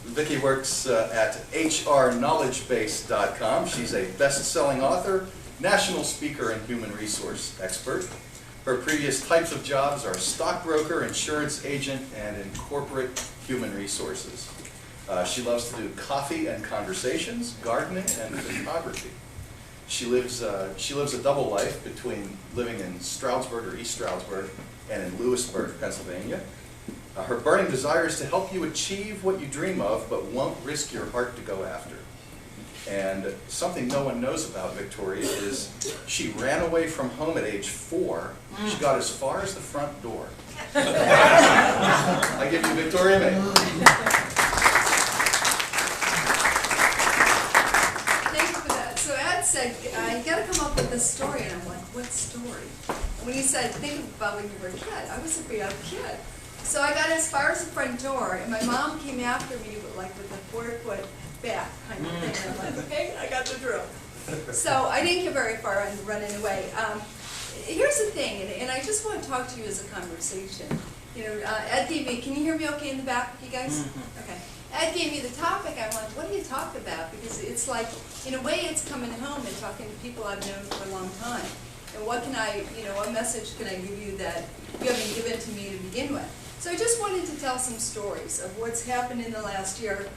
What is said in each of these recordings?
Vicki works at hrknowledgebase.com. She's a best-selling author, national speaker, and human resource expert. Her previous types of jobs are stockbroker, insurance agent, and in corporate human resources. She loves to do coffee and conversations, gardening, and photography. She lives a double life between living in Stroudsburg or East Stroudsburg and in Lewisburg, Pennsylvania. Her burning desire is to help you achieve what you dream of, but won't risk your heart to go after. And something no one knows about Victoria is she ran away from home at age 4. She got as far as the front door. I give you Victoria May. Thank you for that. So Ed said, you got to come up with a story. And I'm like, what story? When he said, think about when you were a kid. I was a young kid. So I got as far as the front door, and my mom came after me with a 4-foot bat kind of thing. And I'm like, okay, I got the drill. So I didn't get very far on running away. Here's the thing, and I just want to talk to you as a conversation. Ed gave me, can you hear me okay in the back, you guys? Okay. Ed gave me the topic. I'm like, what do you talk about? Because it's like, in a way, it's coming home and talking to people I've known for a long time. And what can I, what message can I give you that you haven't given to me to begin with? So I just wanted to tell some stories of what's happened in the last year.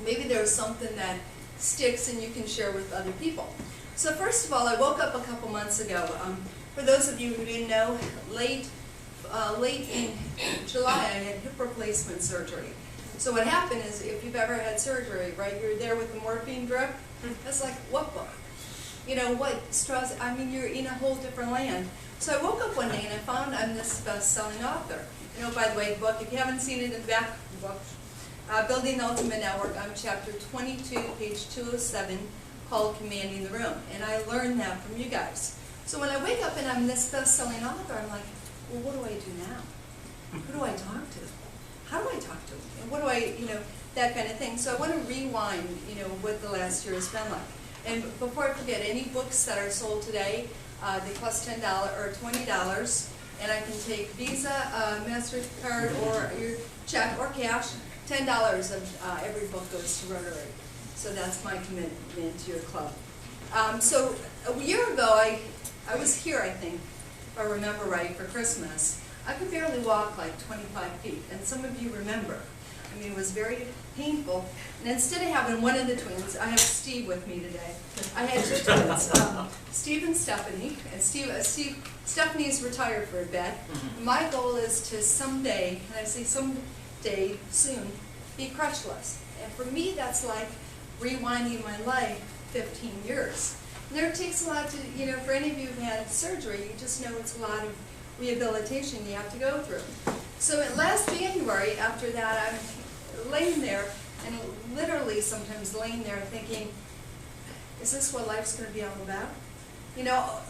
Maybe there's something that sticks and you can share with other people. So first of all, I woke up a couple months ago. For those of you who didn't know, late in July, I had hip replacement surgery. So what happened is, if you've ever had surgery, right, you're there with the morphine drip. That's like, what book? You're in a whole different land. So I woke up one day and I found I'm this best-selling author. By the way, the book, if you haven't seen it in the back of the book, Building the Ultimate Network, I'm chapter 22, page 207, called Commanding the Room. And I learned that from you guys. So when I wake up and I'm this best-selling author, I'm like, well, what do I do now? Who do I talk to? How do I talk to them? And what do I, that kind of thing. So I want to rewind, what the last year has been like. And before I forget, any books that are sold today, they cost $10 or $20. And I can take Visa, MasterCard, or your check or cash. $10 of every book goes to Rotary. So that's my commitment to your club. So a year ago, I was here, I think, if I remember right, for Christmas. I could barely walk like 25 feet. And some of you remember. It was very painful. And instead of having one of the twins, I have Steve with me today. I had 2 twins, Steve and Stephanie. And Stephanie's retired for a bit. My goal is to someday, and I say someday soon, be crutchless. And for me, that's like rewinding my life 15 years. And there, it takes a lot to, for any of you who've had surgery, you just know it's a lot of rehabilitation you have to go through. So last January, after that, I'm laying there, and literally sometimes laying there thinking, is this what life's going to be all about?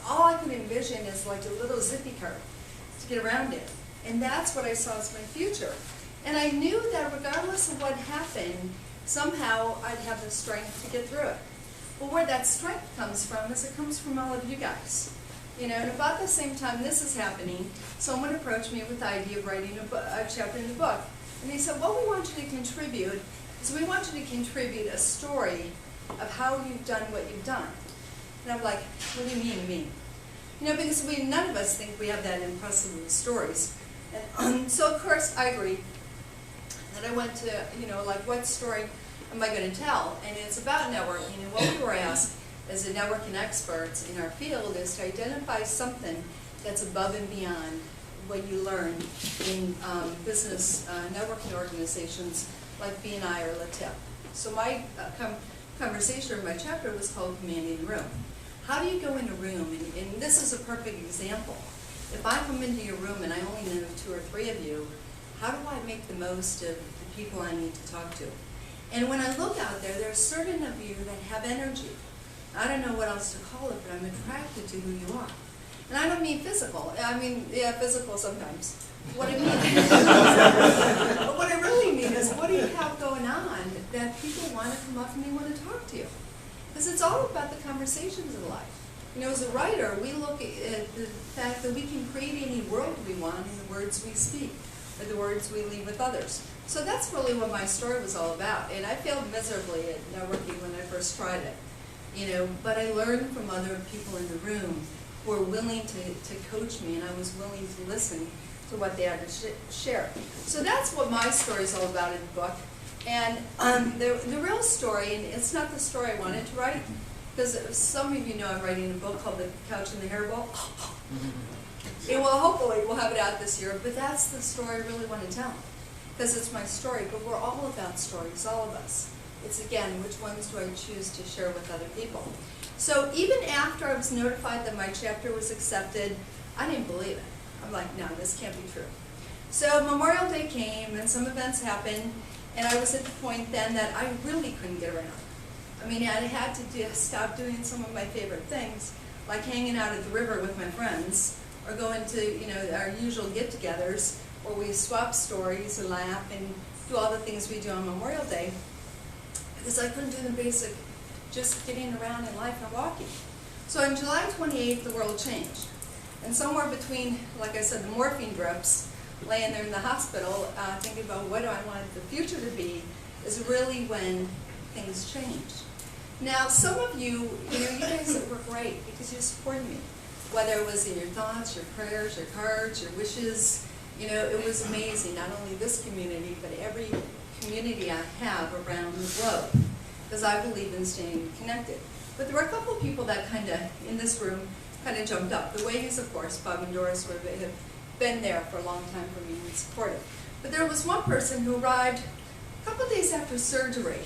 All I can envision is like a little zippy curve to get around it. And that's what I saw as my future. And I knew that regardless of what happened, somehow I'd have the strength to get through it. But where that strength comes from is it comes from all of you guys. And about the same time this is happening, someone approached me with the idea of writing a chapter in the book. And they said, what we want you to contribute is we want you to contribute a story of how you've done what you've done. And I'm like, what do you mean, me? Because none of us think we have that impressive of stories. And so, of course, I agree. And I went to, what story am I going to tell? And it's about networking. And what we were asked as the networking experts in our field is to identify something that's above and beyond what you learn in business networking organizations like BNI or LaTip. So my conversation, my chapter was called Commanding the Room. How do you go in a room, and this is a perfect example. If I come into your room and I only know 2 or 3 of you, how do I make the most of the people I need to talk to? And when I look out there are certain of you that have energy. I don't know what else to call it, but I'm attracted to who you are. And I don't mean physical. Yeah, physical sometimes. What I mean but what I really mean is, what do you have going on that people want to come up and they want to talk to you? Because it's all about the conversations of life. As a writer, we look at the fact that we can create any world we want in the words we speak. are the words we leave with others. So that's really what my story was all about. And I failed miserably at networking when I first tried it. But I learned from other people in the room who were willing to coach me, and I was willing to listen to what they had to share. So that's what my story is all about in the book. And the real story, and it's not the story I wanted to write, because some of you know I'm writing a book called The Couch and the Hairball. It will, hopefully, we'll have it out this year, but that's the story I really want to tell, because it's my story, but we're all about stories, all of us. It's, again, which ones do I choose to share with other people? So even after I was notified that my chapter was accepted, I didn't believe it. I'm like, no, this can't be true. So Memorial Day came, and some events happened, and I was at the point then that I really couldn't get around. I mean, I had to stop doing some of my favorite things, like hanging out at the river with my friends, or going to our usual get-togethers, where we swap stories and laugh and do all the things we do on Memorial Day, because I couldn't do the basic, just getting around in life and walking. So on July 28th, the world changed. And somewhere between, like I said, the morphine drips, laying there in the hospital, thinking about what do I want the future to be, is really when things changed. Now, some of you, you guys were great because you supported me. Whether it was in your thoughts, your prayers, your cards, your wishes, it was amazing. Not only this community, but every community I have around the globe, because I believe in staying connected. But there were a couple of people that kind of, in this room, kind of jumped up. The Waves, of course, Bob and Doris have been there for a long time for me and supportive. But there was one person who arrived a couple of days after surgery.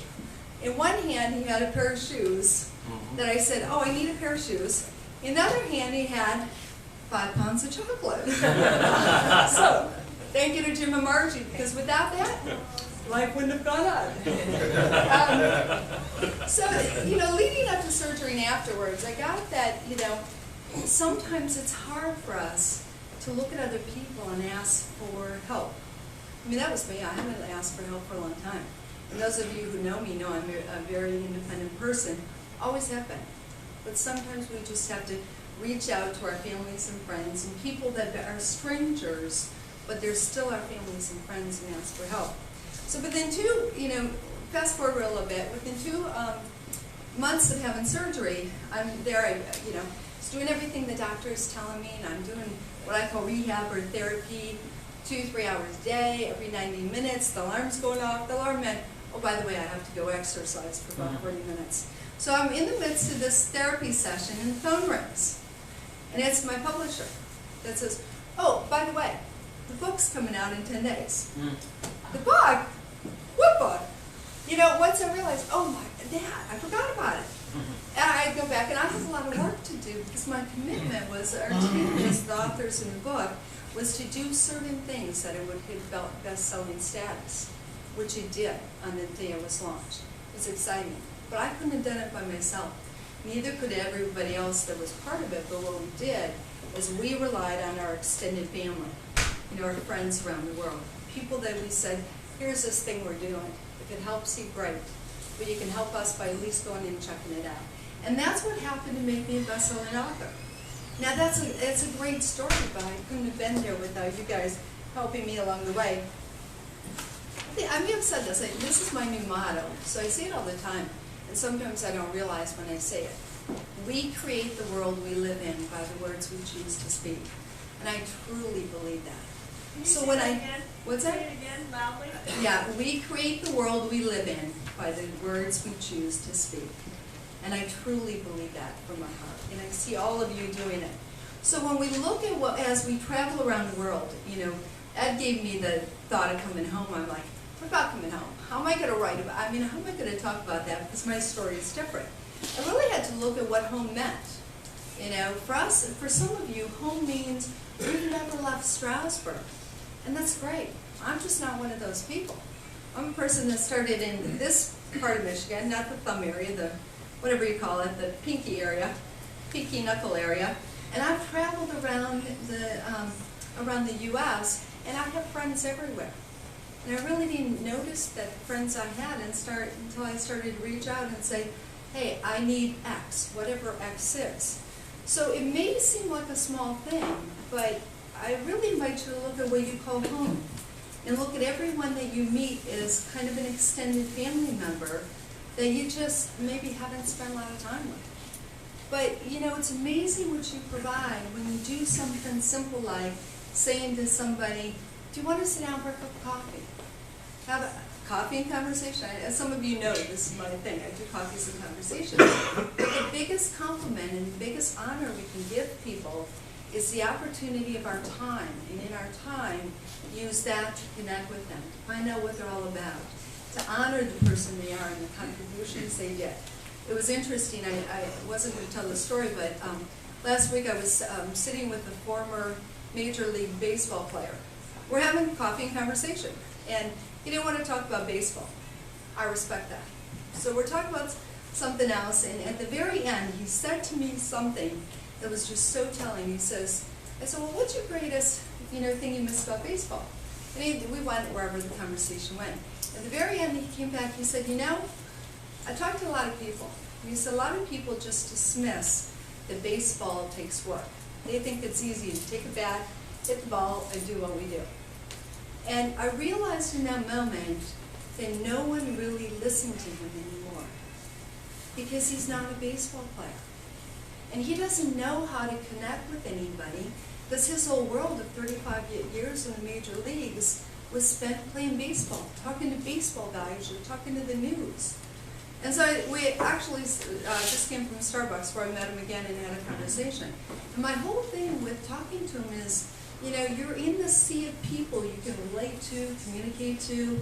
In one hand, he had a pair of shoes that I said, oh, I need a pair of shoes. In the other hand, he had 5 pounds of chocolate. So, thank you to Jim and Margie, because without that, life wouldn't have gone on. So, leading up to surgery and afterwards, I got that, sometimes it's hard for us to look at other people and ask for help. I mean, that was me. I haven't asked for help for a long time. And those of you who know me know I'm a very independent person, always have been. But sometimes we just have to reach out to our families and friends and people that are strangers, but they're still our families and friends, and ask for help. So within fast forward a little bit, within 2 months of having surgery, I'm there, I was doing everything the doctor is telling me, and I'm doing what I call rehab or therapy, 2-3 hours a day, every 90 minutes, the alarm's going off. The alarm meant, oh, by the way, I have to go exercise for about 40 minutes. So I'm in the midst of this therapy session, and the phone rings. And it's my publisher that says, oh, by the way, the book's coming out in 10 days. The book? What book? Once I realized, oh my, Dad, I forgot about it. And I go back, and I have a lot of work to do, because my commitment was, our team as the authors in the book, was to do certain things that it would hit best-selling status, which it did on the day it was launched. It was exciting. But I couldn't have done it by myself. Neither could everybody else that was part of it. But what we did is we relied on our extended family, our friends around the world, people that we said, here's this thing we're doing. If it helps you, great. But you can help us by at least going in and checking it out. And that's what happened to make me a best-selling author. Now it's a great story, but I couldn't have been there without you guys helping me along the way. I may have said this. This is my new motto, so I say it all the time. And sometimes I don't realize when I say it. We create the world we live in by the words we choose to speak. And I truly believe that. Can you So say when that again? What's Say that? it again, loudly. Yeah, we create the world we live in by the words we choose to speak. And I truly believe that from my heart. And I see all of you doing it. So when we look at as we travel around the world, Ed gave me the thought of coming home. I'm like, what about coming home? How am I going to write about it? How am I going to talk about that? Because my story is different. I really had to look at what home meant. For us, for some of you, home means we've never left Stroudsburg. And that's great. I'm just not one of those people. I'm a person that started in this part of Michigan, not the thumb area, the whatever you call it, the pinky area, pinky knuckle area. And I've traveled around the U.S., and I have friends everywhere. And I really didn't notice that the friends I had until I started to reach out and say, hey, I need X, whatever X is. So it may seem like a small thing, but I really invite you to look at what you call home. and look at everyone that you meet as kind of an extended family member that you just maybe haven't spent a lot of time with. But, you know, it's amazing what you provide when you do something simple like saying to somebody, do you want to sit down for a cup of coffee? Have a coffee and conversation. As some of you know, this is my thing. I do coffees and conversations. But the biggest compliment and the biggest honor we can give people is the opportunity of our time. And in our time, use that to connect with them, to find out what they're all about, to honor the person they are and the contributions they did. It was interesting. I wasn't going to tell the story, but last week I was sitting with a former Major League Baseball player. We're having coffee and conversation, and he didn't want to talk about baseball. I respect that. So we're talking about something else, and at the very end, he said to me something that was just so telling. I said, well, what's your greatest, thing you miss about baseball? And we went wherever the conversation went. At the very end, he came back, he said, I talked to a lot of people. And he said, a lot of people just dismiss that baseball takes work. They think it's easy to take a bat, hit the ball, and do what we do. And I realized in that moment that no one really listened to him anymore because he's not a baseball player. And he doesn't know how to connect with anybody because his whole world of 35 years in the major leagues was spent playing baseball, talking to baseball guys or talking to the news. And so we actually just came from Stroudsburgs where I met him again and had a conversation. And my whole thing with talking to him is, you're in the sea of people you can relate to, communicate to.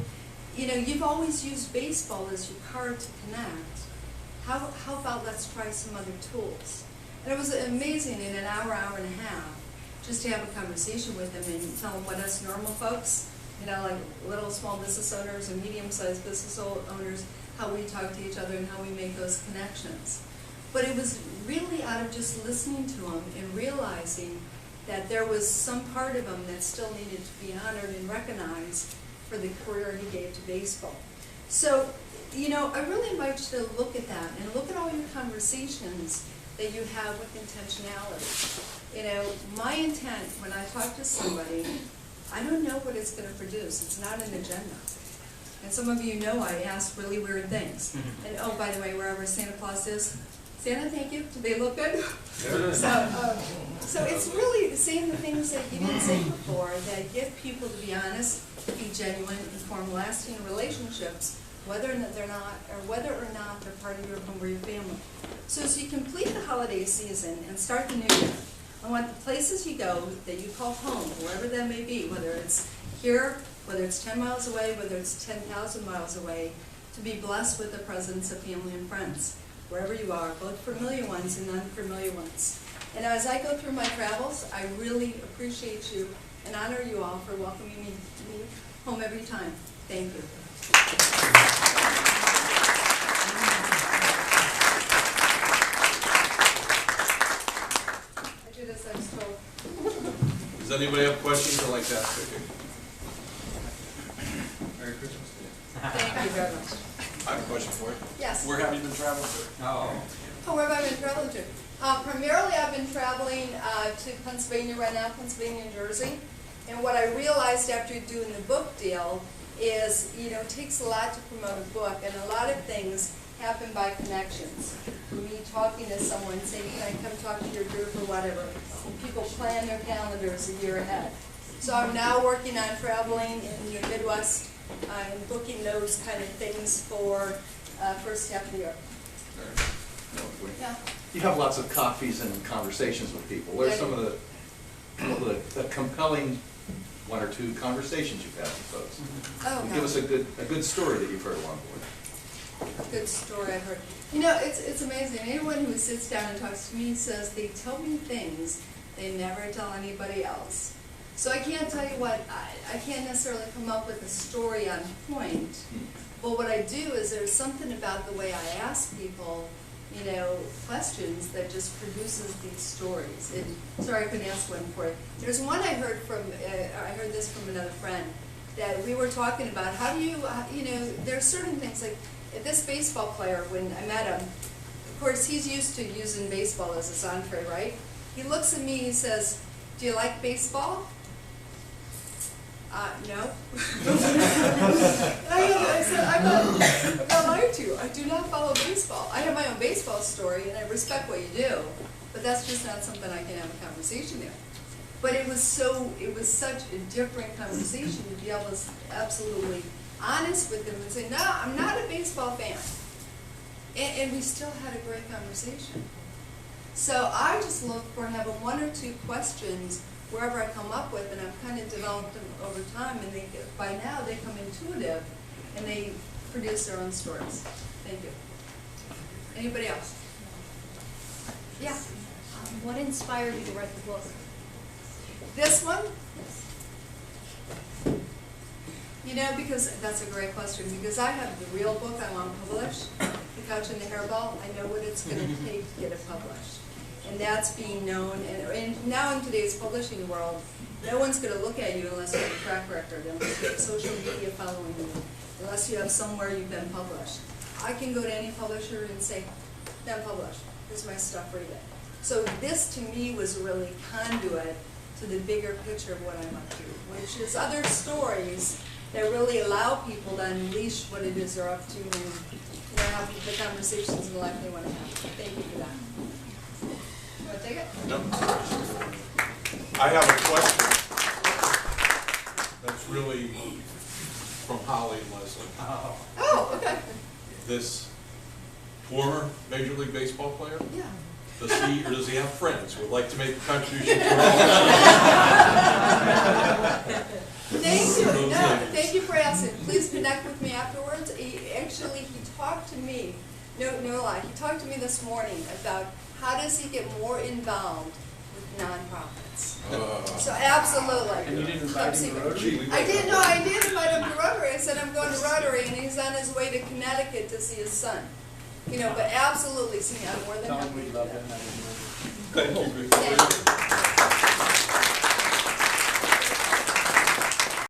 You've always used baseball as your card to connect. How about let's try some other tools? And it was amazing in an hour and a half just to have a conversation with him and tell him what us normal folks, like little small business owners and medium-sized business owners, how we talk to each other and how we make those connections. But it was really out of just listening to him and realizing that there was some part of him that still needed to be honored and recognized for the career he gave to baseball. So, I really invite you to look at that and look at all your conversations that you have with intentionality. My intent when I talk to somebody, I don't know what it's going to produce. It's not an agenda. And some of you know I ask really weird things. And oh, by the way, wherever Santa Claus is, Santa, thank you. Do they look good? So it's really saying the things that you didn't say before that get people to be honest, be genuine, and form lasting relationships, whether or not they're part of your home or your family. So as you complete the holiday season and start the new year, I want the places you go that you call home, wherever that may be, whether it's here, whether it's 10 miles away, whether it's 10,000 miles away, to be blessed with the presence of family and friends, wherever you are, both familiar ones and unfamiliar ones. And as I go through my travels, I really appreciate you and honor you all for welcoming me home every time. Thank you. I do this, I'm told. Does anybody have questions or like to ask? Merry Christmas. Thank you very much. I have a question for you. Yes. Where have you been traveling to? Oh, where have I been traveling to? Primarily I've been traveling to Pennsylvania right now, Pennsylvania and Jersey. And what I realized after doing the book deal is, it takes a lot to promote a book, and a lot of things happen by connections. Me talking to someone, saying, can I come talk to your group or whatever. And people plan their calendars a year ahead. So I'm now working on traveling in the Midwest and booking those kind of things for first half of the year. Yeah. You have lots of coffees and conversations with people. What are some of the compelling one or two conversations you've had with folks? Oh, Give us a good story that you've heard along the way. A good story I've heard. It's amazing. Anyone who sits down and talks to me says they tell me things they never tell anybody else. So I can't tell you what, I can't necessarily come up with a story on point, but what I do is there's something about the way I ask people, questions that just produces these stories. And sorry I couldn't ask one for you. There's one I heard this from another friend, that we were talking about how do you, there's certain things like this baseball player, when I met him, of course he's used to using baseball as his entree, right? He looks at me, he says, do you like baseball? No. I said, I'm not lying to you. I do not follow baseball. I have my own baseball story, and I respect what you do, but that's just not something I can have a conversation there. But it was such a different conversation to be able to absolutely honest with them and say, no, I'm not a baseball fan. And we still had a great conversation. So I just look for having one or two questions wherever I come up with, and I've kind of developed them over time, and by now they come intuitive, and they produce their own stories. Thank you. Anybody else? Yeah. What inspired you to write the book? This one? You know, because that's a great question, because I have the real book I want published, The Couch and the Hairball. I know what it's going to take to get it published. And that's being known, and now in today's publishing world, no one's going to look at you unless you have a track record, unless you have social media following you, unless you have somewhere you've been published. I can go to any publisher and say, been published, here's my stuff, read it. So this to me was really conduit to the bigger picture of what I'm up to, which is other stories that really allow people to unleash what it is they're up to and have the conversations in life they want to have. Thank you for that. You want to take it? No. I have a question that's really from Holly and Leslie. Oh, okay. This former Major League Baseball player, Yeah. does he have friends who would like to make a contribution to our Thank you. No, thank you for asking. Please connect with me afterwards. He talked to me, no lie, he talked to me this morning about how does he get more involved with nonprofits. So absolutely. And you didn't invite him to Rotary? I did invite him to Rotary. I said I'm going to Rotary, and he's on his way to Connecticut to see his son. You know, but absolutely, see, I'm more than Tell happy him to we do love that. him. Thank you. Thank you.